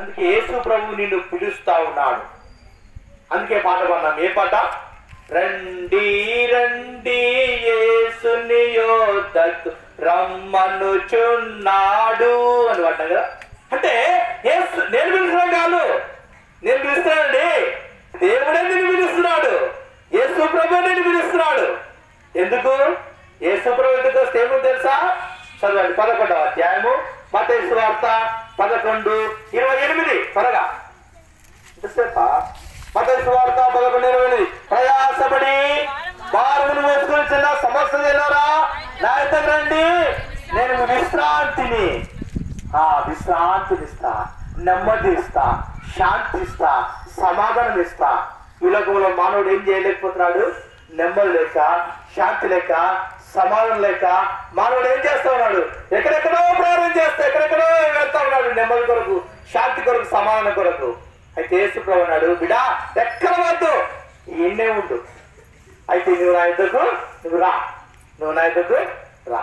అందుకే యేసు ప్రభు నిన్ను పిలుస్తా ఉన్నాడు. అందుకే పాట పాడినాం. ఏ పాట? రండి రండి యేసుని యొద్దకు రమ్మనుచున్నాడు అని పాడినాం కదా. అంటే యేసు నేను పిలుస్తున్నాను కాదు, నేను పిలుస్తున్నానండి. దేవుడే నిన్ను పిలుస్తున్నాడు. యేసు ప్రభు నిన్ను పిలుస్తున్నాడు. ఎందుకు? యేసు ప్రభు ఎందుకు వస్తే ఏమో తెలుసా? చదవండి 11వ అధ్యాయము మత్తయి సువార్త 11:28. త్వరగా ఎంతసేపా? మత్తయి సువార్త 11:28. ప్రయాసపడి భారమును మోసుకొని చిన్న సమస్యలు వెళ్ళారా, నా యొద్దకు రండి, నేను విశ్రాంతిని విశ్రాంతినిస్తా, నెమ్మది ఇస్తా, శాంతి ఇస్తా, సమాధానం ఇస్తా. ఈ లోకంలో మానవుడు ఏం చేయలేకపోతున్నాడు? నెమ్మది లేక, శాంతి లేక, సమాధానం లేక మానవుడు ఏం చేస్తా ఉన్నాడు? ఎక్కడెక్కడో ప్రయాణం చేస్తా, ఎక్కడెక్కడో వెళ్తా ఉన్నాడు నెమ్మది కొరకు, శాంతి కొరకు, సమాధానం కొరకు. అయితే యేసు ప్రభు అన్నాడు, బిడా ఎక్కడ వద్దు, ఈయన్నే ఉండు. అయితే నువ్వు నా యొద్దకు నువ్వు నా యొద్దకు రా.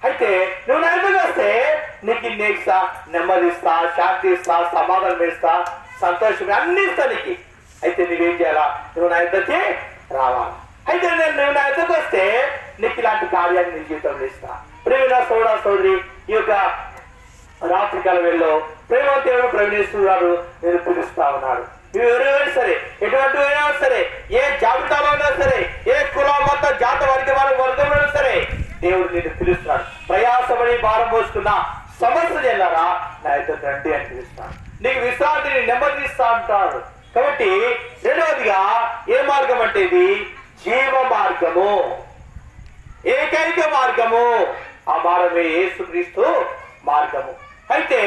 అయితే నువ్వు నా యొద్దకు వస్తే నీకు ఇన్ని ఇస్తా, నెమ్మది ఇస్తా, శాంతి ఇస్తా, సమాధానం ఇస్తా, సంతోషం అన్ని ఇస్తా నీకు. అయితే నువ్వేం చేయాలా? నువ్వు నా యొద్దకి రావాలి. అయితే నువ్వు నా యొద్దకు వస్తే నీకు ఇలాంటి కార్యాన్ని నీ జీవితంలో ఇస్తా. ప్రేమ సోడా సోదరి, ఈ యొక్క రాత్రికాల వేళలో ప్రేమదేవుడు ప్రవేశిస్తున్నారు గారు నేను పిలుస్తా ఉన్నాడు. నువ్వు ఎవరైనా సరే, ఎటువంటి అయినా సరే, ఏ జాబితాలో అయినా సరే, ఏ కులం మత జాత వర్గంలో సరే దేవుడు నిన్ను పిలుస్తున్నాడు. ప్రయాసపడి భారం పోసుకున్న సమస్య చేయారా, నా యొద్దకు రండి అని పిలుస్తాడు. నీకు విశ్రాంతిని నెమ్మది ఇస్తా అంటాడు. కాబట్టి రెండవదిగా ఏ మార్గం అంటే ఇది జీవ మార్గము, ఏకైక మార్గము. ఆ మార్గమే యేసుక్రీస్తు మార్గము. అయితే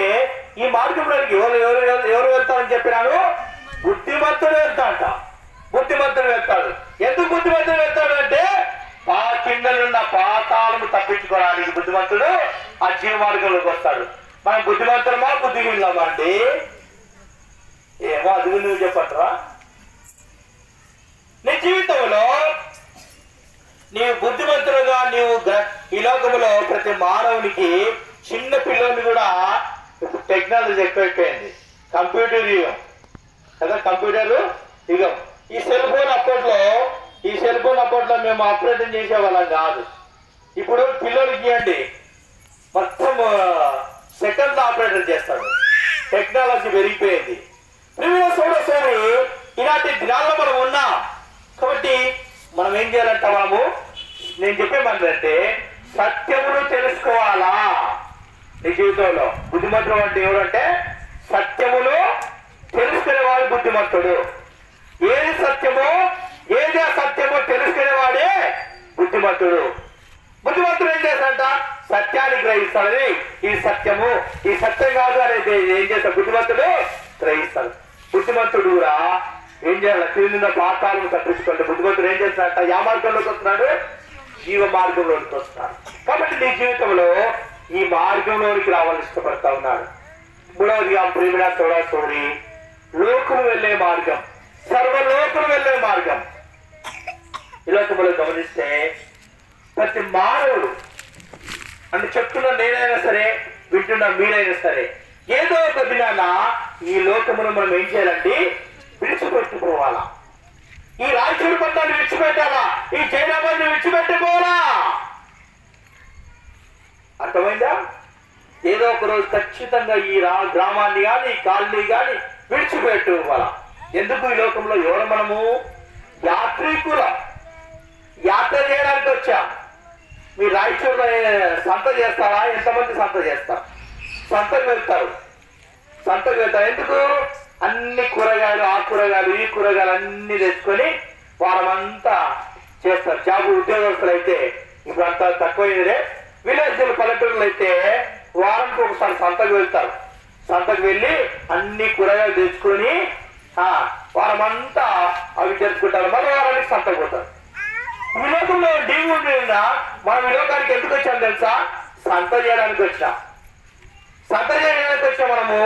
ఈ మార్గంలోకి ఎవరు వెళ్తారని చెప్పినాను? బుద్ధిమంతుడు వెళ్తాడంట. బుద్ధిమంతుడు వెళ్తాడు. ఎందుకు బుద్ధిమంతుడు వెళ్తాడు అంటే కిందనున్న పాతాలను తప్పించుకోవడానికి బుద్ధిమంతుడు ఆ జీవ మార్గంలోకి వస్తాడు. మనం బుద్ధిమంతులమా బుద్ధిహీనులమా అండి? ఏమో అది నువ్వు చెప్పంటారా? నీ జీవితంలో నీవు బుద్ధిమంతులుగా నీవు ఈ లోకంలో ప్రతి మానవునికి, చిన్న పిల్లల్ని కూడా ఇప్పుడు టెక్నాలజీ ఎక్కువైపోయింది. కంప్యూటర్ యుగం కదా, కంప్యూటర్ యుగం. ఈ సెల్ ఫోన్ అప్పట్లో మేము ఆపరేషన్ చేసేవాళ్ళం కాదు. ఇప్పుడు పిల్లలకి ఇవ్వండి, మొత్తం సెకండ్లో ఆపరేటర్ చేస్తాడు. టెక్నాలజీ పెరిగిపోయింది. సోదరి, ఇలాంటి దినాల్లో మనం ఉన్నాం. కాబట్టి మనం ఏం చేయాలంట? నేను చెప్పేమంటే సత్యమును తెలుసుకోవాలా నీ జీవితంలో. బుద్ధిమంతుడు అంటే ఎవరంటే సత్యమును తెలుసుకునేవాడు బుద్ధిమంతుడు. ఏది సత్యమో ఏది అసత్యమో తెలుసుకునేవాడే బుద్ధిమంతుడు. బుద్ధిమంతుడు ఏం చేస్తాడంట? సత్యాన్ని గ్రహిస్తాడని, ఈ సత్యము ఈ సత్యం కాదు అనేది ఏం చేస్తాడు? బుద్ధిమంతుడు గ్రహిస్తాడు. బుద్ధిమంతుడు కూడా ఏం చేయాలి? క్రింద పాతాలను తప్పించుకుంటే బుద్ధిమంతుడు ఏం చేస్తాడంట? యా మార్గంలోకి వస్తున్నాడు? జీవ మార్గంలోకి వస్తున్నాడు. కాబట్టి నీ జీవితంలో ఈ మార్గంలోనికి రావాలని ఇష్టపడతా ఉన్నాడు. మూడవదిగా ప్రేమినా సోడా సోదరి, లోకము వెళ్లే మార్గం, సర్వలోకము వెళ్లే మార్గం. ఈ లోకంలో గమనిస్తే ప్రతి మానవుడు అంటే చెప్తున్న నేనైనా సరే, వింటున్న మీరైనా సరే, ఏదో ఒక దినాన ఈ లోకమును మనం ఏం చేయాలండి? విడిచిపెట్టుకోవాలా. ఈ రాయచూరు పట్టాన్ని విడిచిపెట్టాలా, ఈ జైనాబాద్ని విడిచిపెట్టుకోవాలా. అర్థమైందా? ఏదో ఒక రోజు ఖచ్చితంగా ఈ గ్రామాన్ని కానీ, ఈ కాలనీ కానీ విడిచిపెట్టుకోవాలా. ఎందుకు? ఈ లోకంలో ఎవరు మనము? యాత్రికులం. యాత్ర చేయడానికి వచ్చాం. మీరు రాయచూరులో సంత చేస్తారా? ఎంతమంది సంత చేస్తారు? సంతకు వెళ్తారు. ఎందుకు? అన్ని కూరగాయలు, ఆ కూరగాయలు, ఈ కూరగాయలు అన్ని తెచ్చుకొని వారమంతా చేస్తారు. జాబు ఉద్యోగస్తులు అయితే ఇప్పుడు అంతా తక్కువైందిలే. విలేజ్లు, పల్లెటూరులు అయితే వారానికి ఒకసారి సంతకు వెళ్తారు. సంతకు వెళ్ళి అన్ని కూరగాయలు తెచ్చుకొని వారమంతా అవి తెచ్చుకుంటారు. మరో వారానికి సంతకు పోతారు. విలోకంలో డీవి ఉంటుందా? మనం విలోకానికి ఎందుకు వచ్చాం తెలుసా? సంత చేయడానికి వచ్చాం. సంత చేయడానికి వచ్చాం. మనము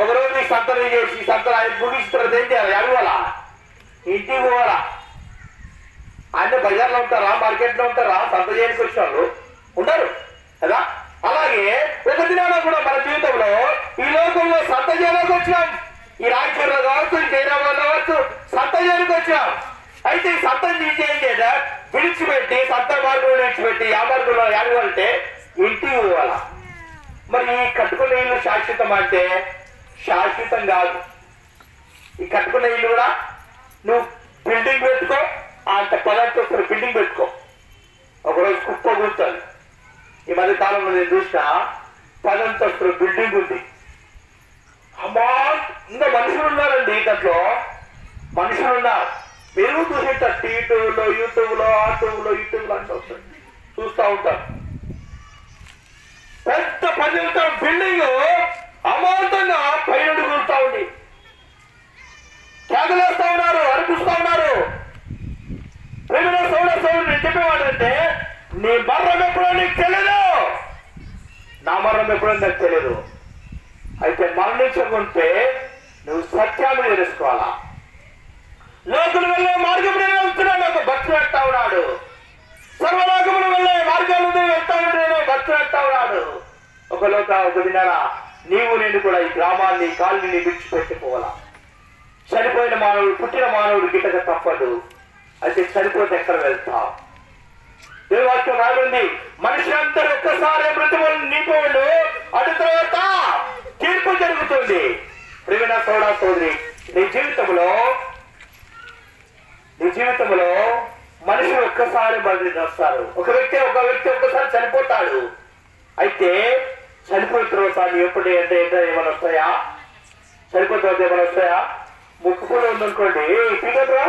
ఒకరోజు ఈ సంతలు చేసి సంతలు ముగిసిన తర్వాత ఏం చేయాలి? అడగాలా? ఇంటికి పోవాలా? ఆయన బజార్లో ఉంటారా, మార్కెట్లో ఉంటారా? సంత చేయడానికి వచ్చిన వాళ్ళు ఉండరు కదా. అలాగే ఒక దినాన కూడా మన జీవితంలో ఈ లోకంలో సంత చేయడానికి వచ్చినాం. ఈ రాయచూరులో కావచ్చు, ఈ జైరాబాద్లో కావచ్చు, సంత చేయడానికి వచ్చినాం. అయితే ఈ సంతం తీసేయండి విడిచిపెట్టి సంత మార్గంలో విడిచిపెట్టి ఆ మార్గంలో ఎడగలంటే ఇంటికి పోవాలా. మరి ఈ కట్టుకున్న ఇల్లు శాశ్వతం అంటే శాశ్వతం కాదు. ఈ కట్టుకున్న ఇల్లు కూడా నువ్వు బిల్డింగ్ పెట్టుకో, అంత పదంతస్తున్న బిల్డింగ్ పెట్టుకో, ఒకరోజు కుప్ప కూర్చొని. ఈ మధ్య కాలంలో నేను చూసిన 10 అంతస్తుల బిల్డింగ్ ఉంది. అమ్మా, ఇంకా మనుషులు ఉన్నారండి దాంట్లో, మనుషులు ఉన్నారు. మీరు చూసింటారు టీవీలో, యూట్యూబ్లో, యూట్యూబ్లో అంటే వస్తుంది, చూస్తూ ఉంటారు. పెద్ద 10 అంతస్తుల బిల్డింగ్ అమాంతంగా పైన కూరుతా ఉంది. కేకలేస్తా ఉన్నారు, అనిపిస్తా ఉన్నారు. ప్రేమ సోదరుడు నేను చెప్పేవాడంటే, నీ మరణం ఎప్పుడో నీకు తెలియదు, నా మరణం ఎప్పుడో నాకు తెలియదు. అయితే మరణించకుంటే నువ్వు సత్యాన్ని తెలుసుకోవాలా. లోకులు వెళ్ళే మార్గం నేను వెళ్తున్నాను, ఒక భక్తులు వెళ్తా ఉన్నాడు. సర్వలోకములు వెళ్ళే మార్గాలు వెళ్తా ఉంటాను, భక్తులు వెళ్తా ఉన్నాడు. ఒక దినాన నీవు నేను కూడా ఈ గ్రామాన్ని కాలనీని విడిచిపెట్టిపోవాలా. చనిపోయిన మానవుడు, పుట్టిన మానవుడు గిట్టక తప్పదు. అయితే చనిపోతే ఎక్కడ వెళ్తావు? దేవాక్యం రాబడింది, మనిషి అందరూ ఒక్కసారి మృతువులు నీపోండు, అటు తర్వాత తీర్పు జరుగుతుంది. ప్రియమైన సోదర సోదరి, నీ జీవితంలో మనుషులు ఒక్కసారి మళ్ళీ వస్తారు. ఒక వ్యక్తి ఒక్కసారి చనిపోతాడు. అయితే చనిపోయిన తర్వాత ఎప్పుడు ఏమైనా వస్తాయా? చనిపోయిన తర్వాత ఏమైనా వస్తాయా? ముక్కులో ఉందనుకోండి, పీకరా